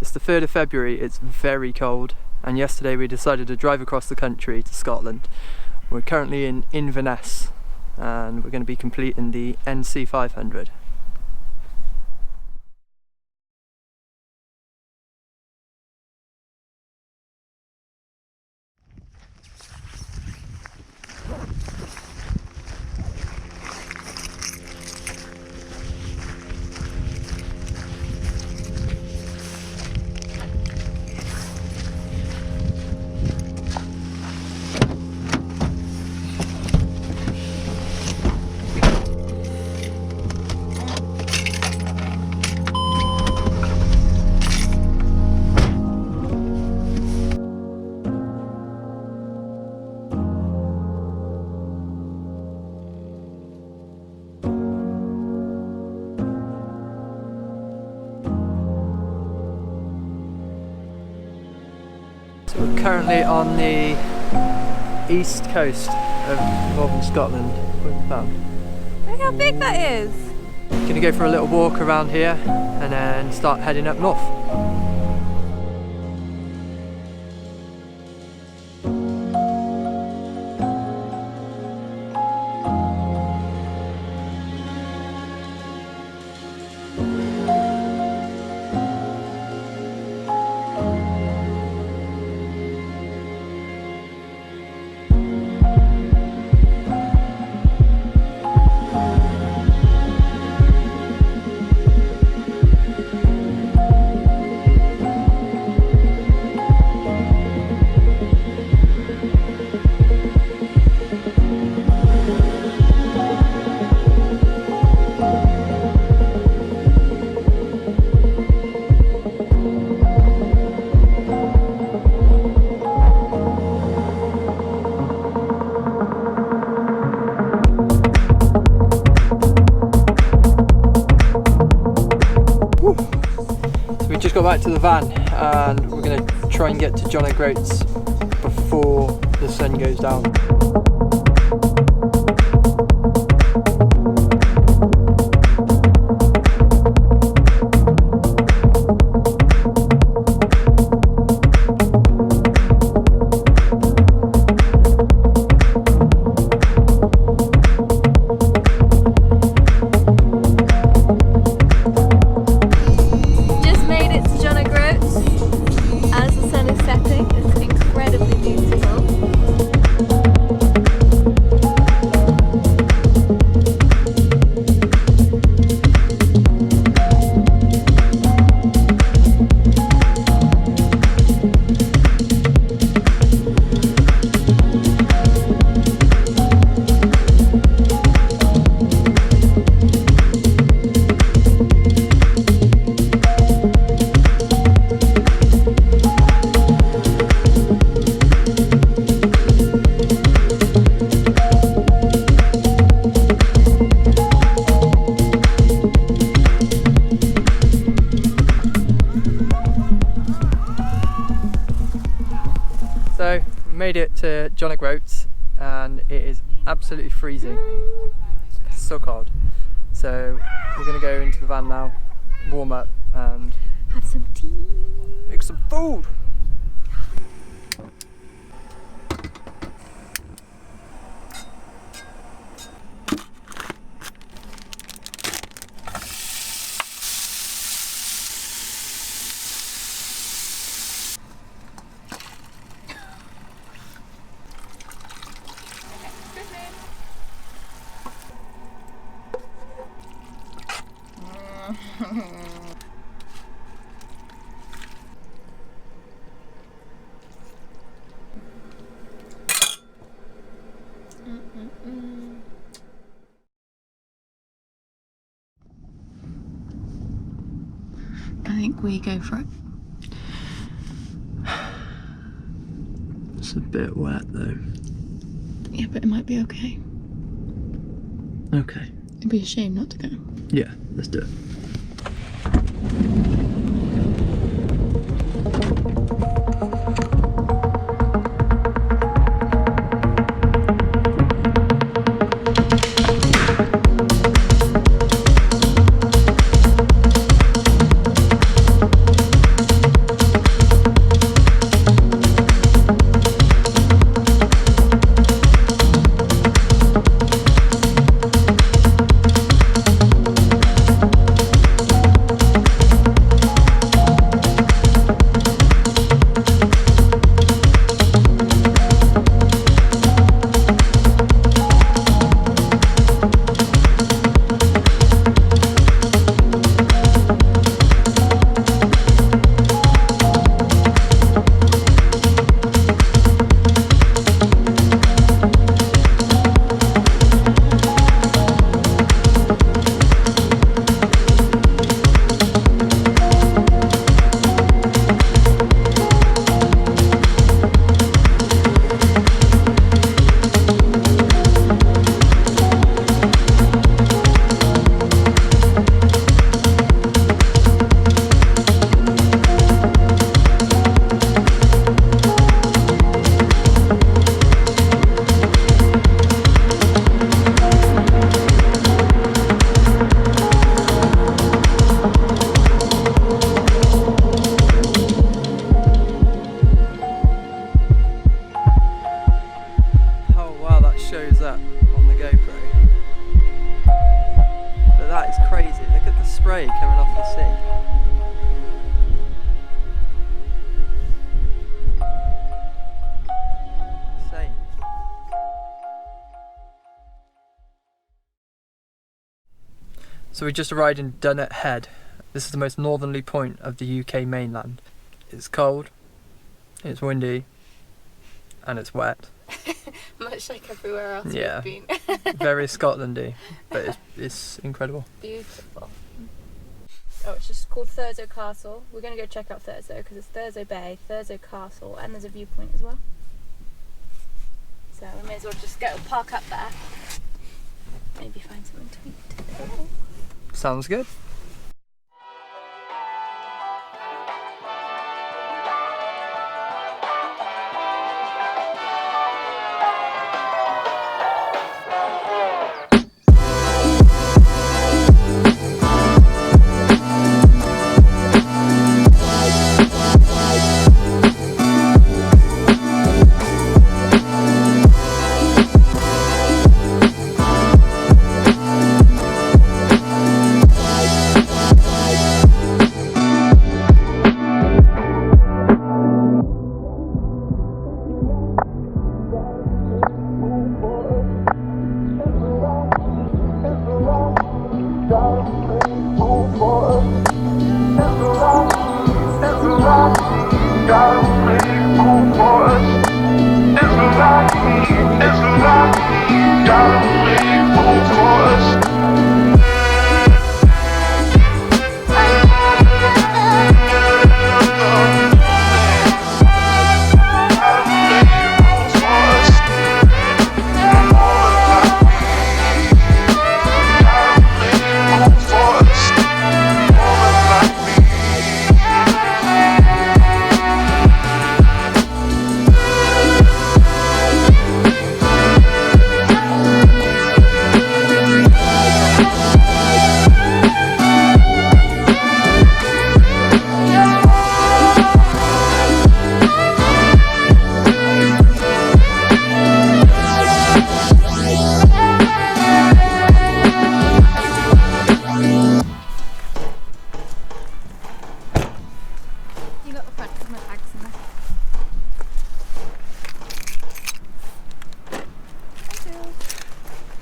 It's the 3rd of February, it's very cold, and yesterday we decided to drive across the country to Scotland. We're currently in Inverness and we're going to be completing the NC 500. We're currently on the east coast of northern Scotland. Look how big that is! Gonna go for a little walk around here and then start heading up north. Just got back to the van and we're going to try and get to John O'Groats before the sun goes down. So we made it to John O'Groats and it is absolutely freezing. It's so cold. So we're going to go into the van now, warm up and have some tea. Make some food. I think we go for it. It's a bit wet though. Yeah, but it might be okay. Okay. It'd be a shame not to go. Yeah, let's do it. So we just arrived in Dunnet Head. This is the most northerly point of the UK mainland. It's cold, it's windy, and it's wet. Much like everywhere else Yeah. we've been. Very Scotlandy, but it's incredible. Beautiful. Oh, it's just called Thurso Castle. We're going to go check out Thurso because it's Thurso Bay, Thurso Castle, and there's a viewpoint as well. So we may as well just go park up there. Maybe find something to eat. Sounds good.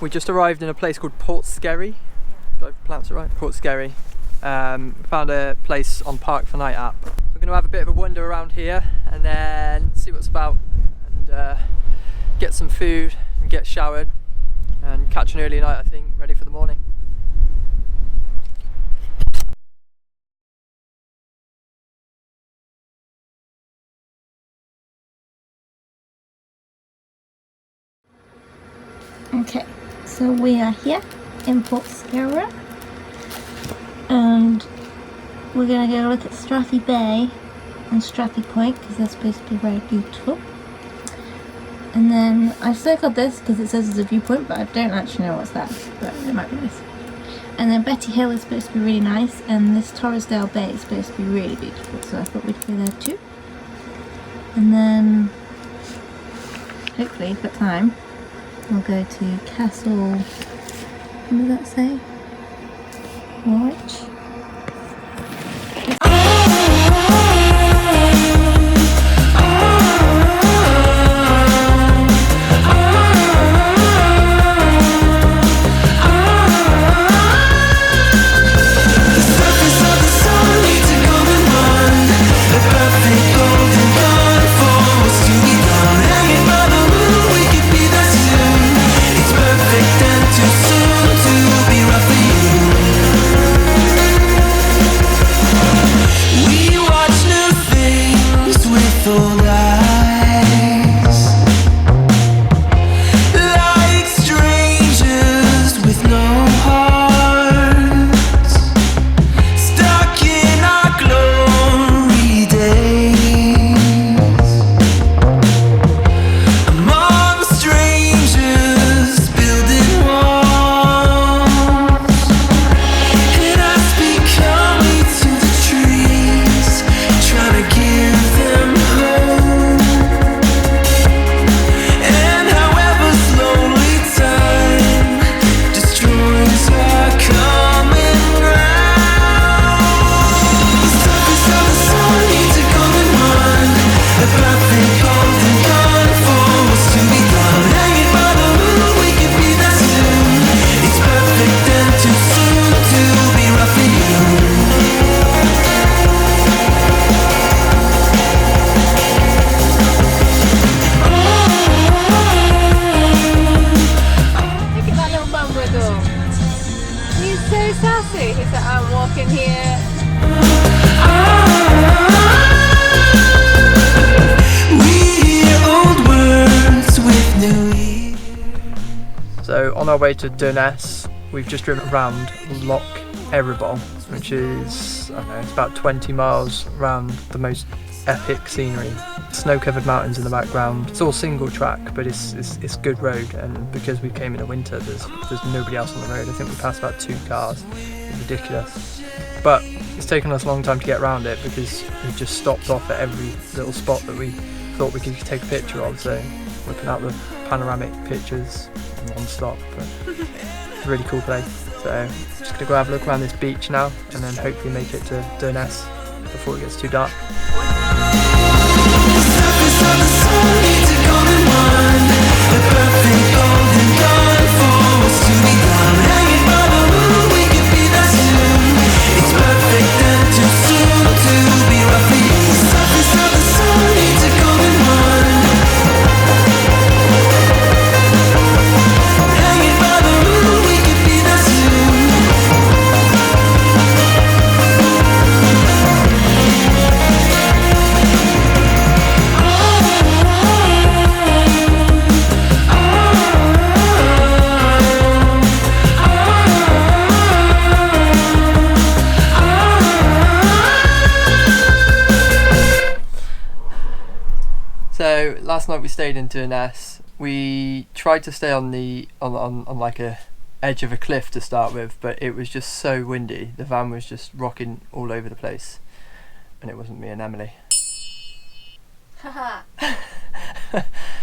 We just arrived in a place called Port Skerry. Did I pronounce it right? Port Skerry. Found a place on Park for Night app. We're going to have a bit of a wander around here and then see what's about and get some food and get showered and catch an early night, I think, ready for the morning. Okay, so we are here in Port Skerry and we're going to go look at Strathy Bay and Strathy Point because they're supposed to be very beautiful. And then I've circled this because it says there's a viewpoint, but I don't actually know what's that, but it might be nice. And then Betty Hill is supposed to be really nice, and this Torresdale Bay is supposed to be really beautiful, so I thought we'd go there too. And then hopefully, if got time, we'll go to Castle, what does that say? Norwich? It's perfect and too soon to be rough for you. on our way to Inverness. We've just driven around Loch Erebol, which is, I don't know, it's about 20 miles around the most epic scenery. Snow-covered mountains in the background. It's all single track, but it's good road, and because we came in the winter, there's nobody else on the road. I think we passed about 2 cars. It's ridiculous. But it's taken us a long time to get around it because we just stopped off at every little spot that we thought we could take a picture of, so looking out the panoramic pictures non-stop. But it's a really cool place. So just gonna go have a look around this beach now and then hopefully make it to Inverness before it gets too dark. So last night we stayed in Inverness. We tried to stay on like a edge of a cliff to start with, but it was just so windy. The van was just rocking all over the place, and it wasn't me and Emily.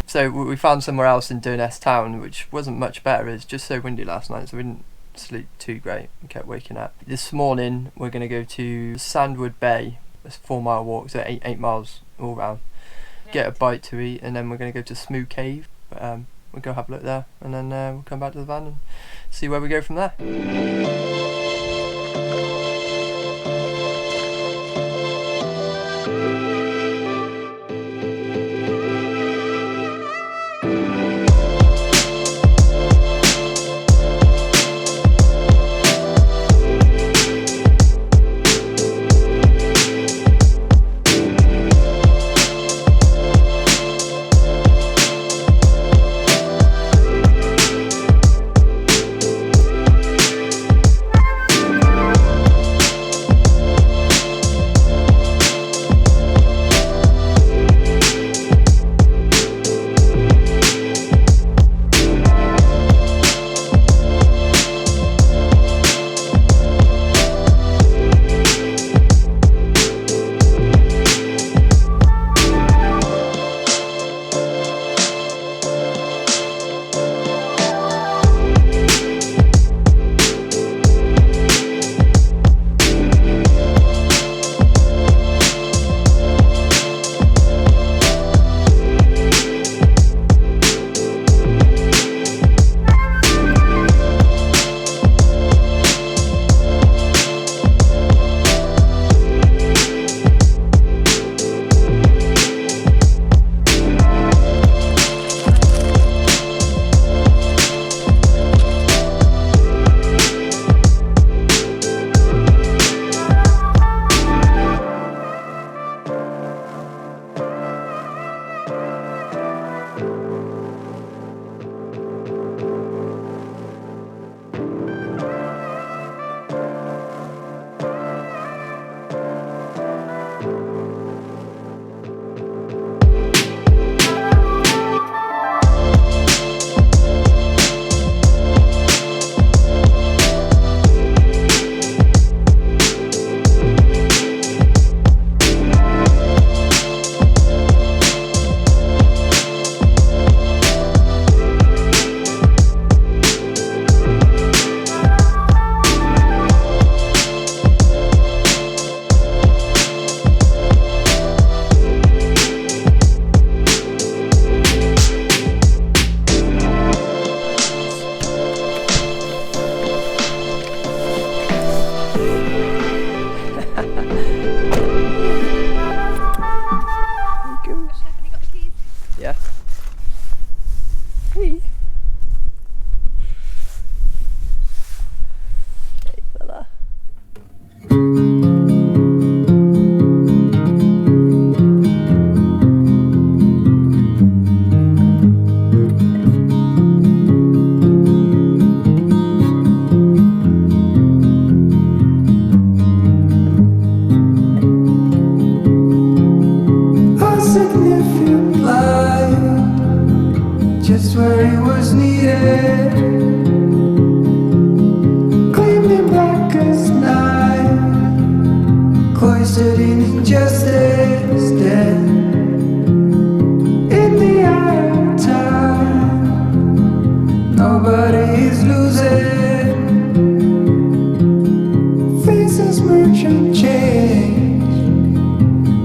So we found somewhere else in Inverness town, which wasn't much better. It was just so windy last night, so we didn't sleep too great. We kept waking up. This morning we're going to go to Sandwood Bay. It's a 4-mile walk, so 8 miles all round. Get a bite to eat, and then we're going to go to Smoo Cave. But we'll go have a look there, and then we'll come back to the van and see where we go from there. wasted in injustice, dead in the eye of time. Nobody is losing. Faces merchant change,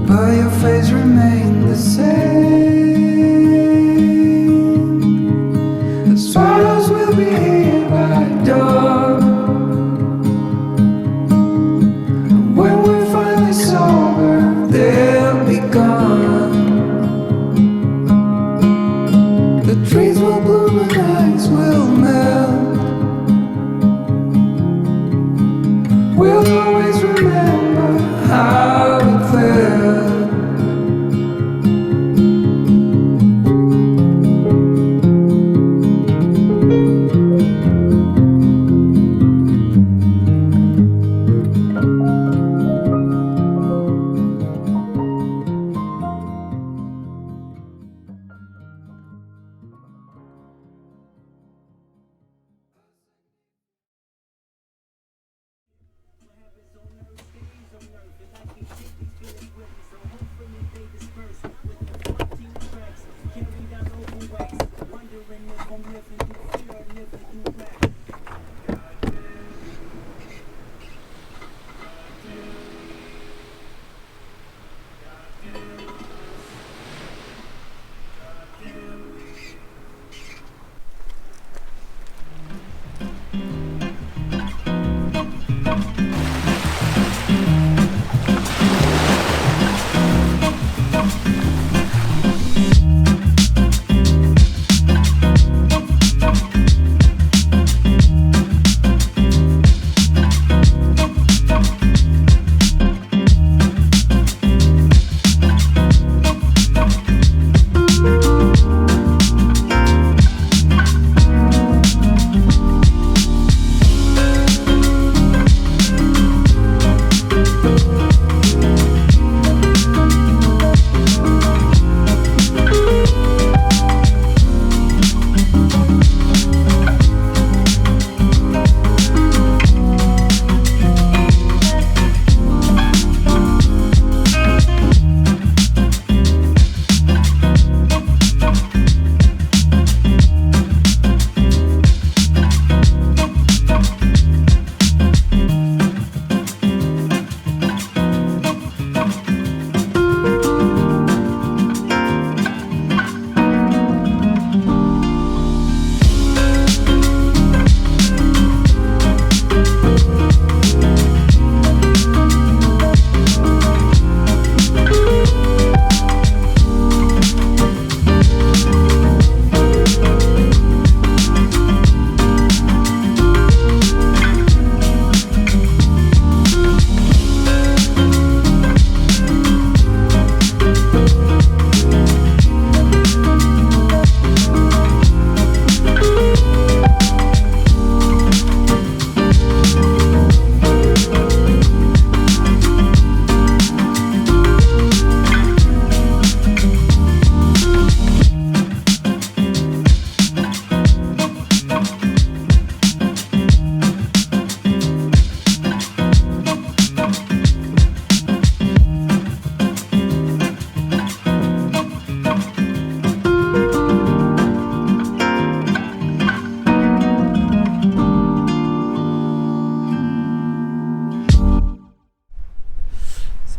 but your face remains the same. The swallows will be here by dawn. When we're finally sober, they'll be gone. The trees will bloom and ice will melt. We'll always remember how it felt.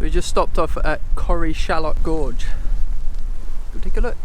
We just stopped off at Corrie Shallot Gorge. Go take a look.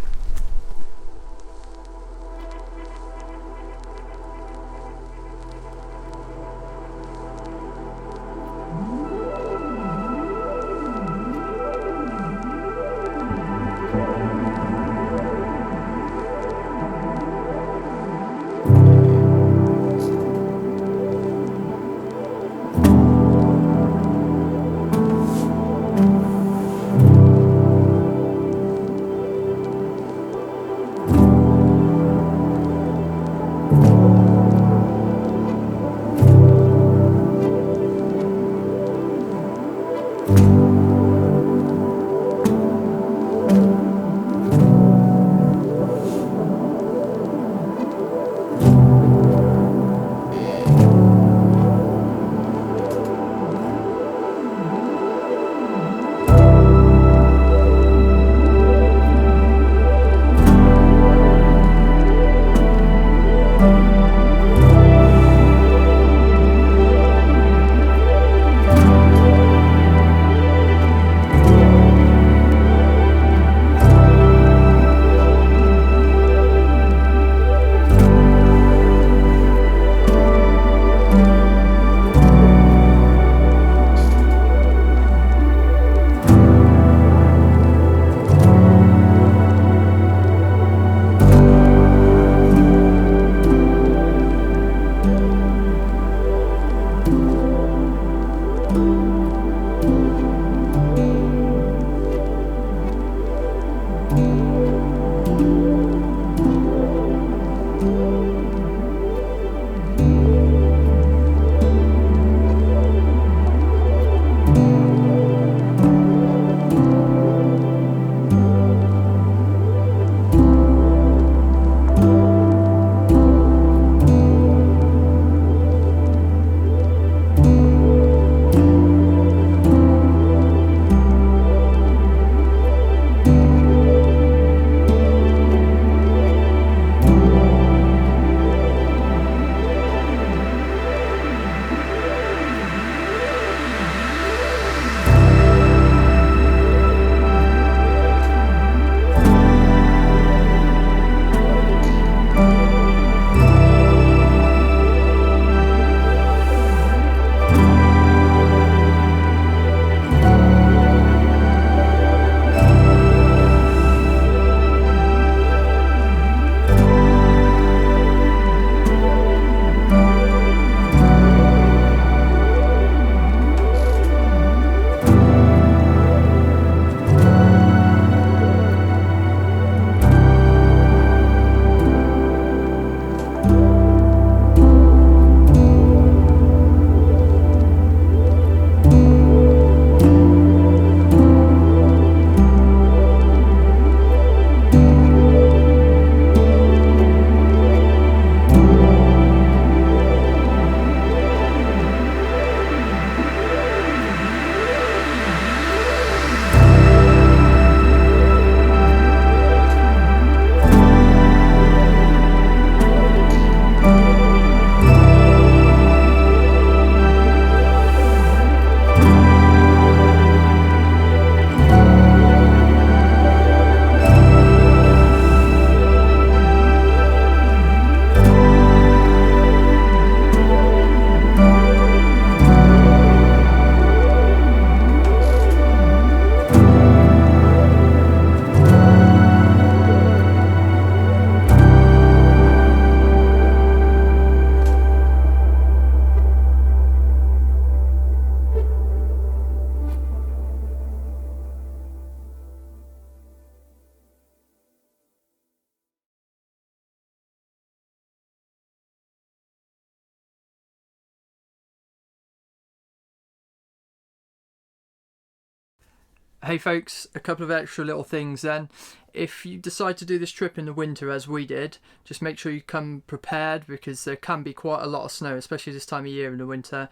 Hey folks, a couple of extra little things then. If you decide to do this trip in the winter as we did, just make sure you come prepared, because there can be quite a lot of snow, especially this time of year in the winter.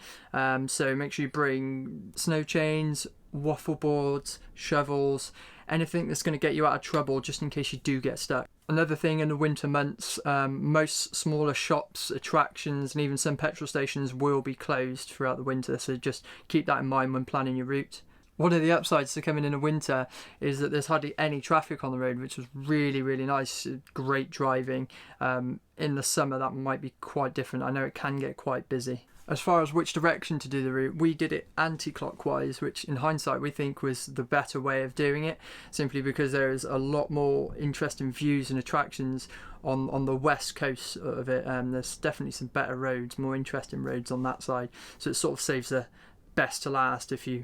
So make sure you bring snow chains, waffle boards, shovels, anything that's going to get you out of trouble just in case you do get stuck. Another thing, in the winter months, most smaller shops, attractions and even some petrol stations will be closed throughout the winter, so just keep that in mind when planning your route. One of the upsides to coming in the winter is that there's hardly any traffic on the road, which was really, really nice. Great driving. In the summer that might be quite different. I know it can get quite busy. As far as which direction to do the route, we did it anti-clockwise, which in hindsight we think was the better way of doing it, simply because there is a lot more interesting views and attractions on the west coast of it. There's definitely some better roads, more interesting roads on that side, so it sort of saves the best to last if you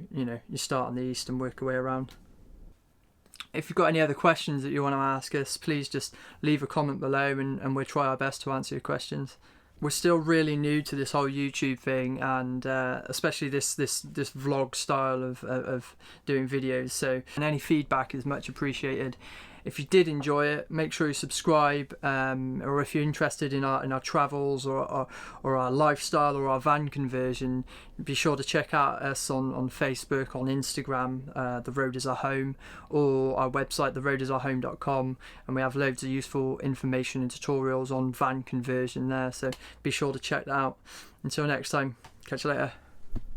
start on the east and work your way around. If you've got any other questions that you want to ask us, please just leave a comment below and we'll try our best to answer your questions. We're still really new to this whole YouTube thing, and especially this vlog style of doing videos, so any feedback is much appreciated. If you did enjoy it, make sure you subscribe, or if you're interested in our travels or our lifestyle or our van conversion, be sure to check out us on Facebook, on Instagram, The Road Is Our Home, or our website, theroadisourhome.com, and we have loads of useful information and tutorials on van conversion there, so be sure to check that out. Until next time, catch you later.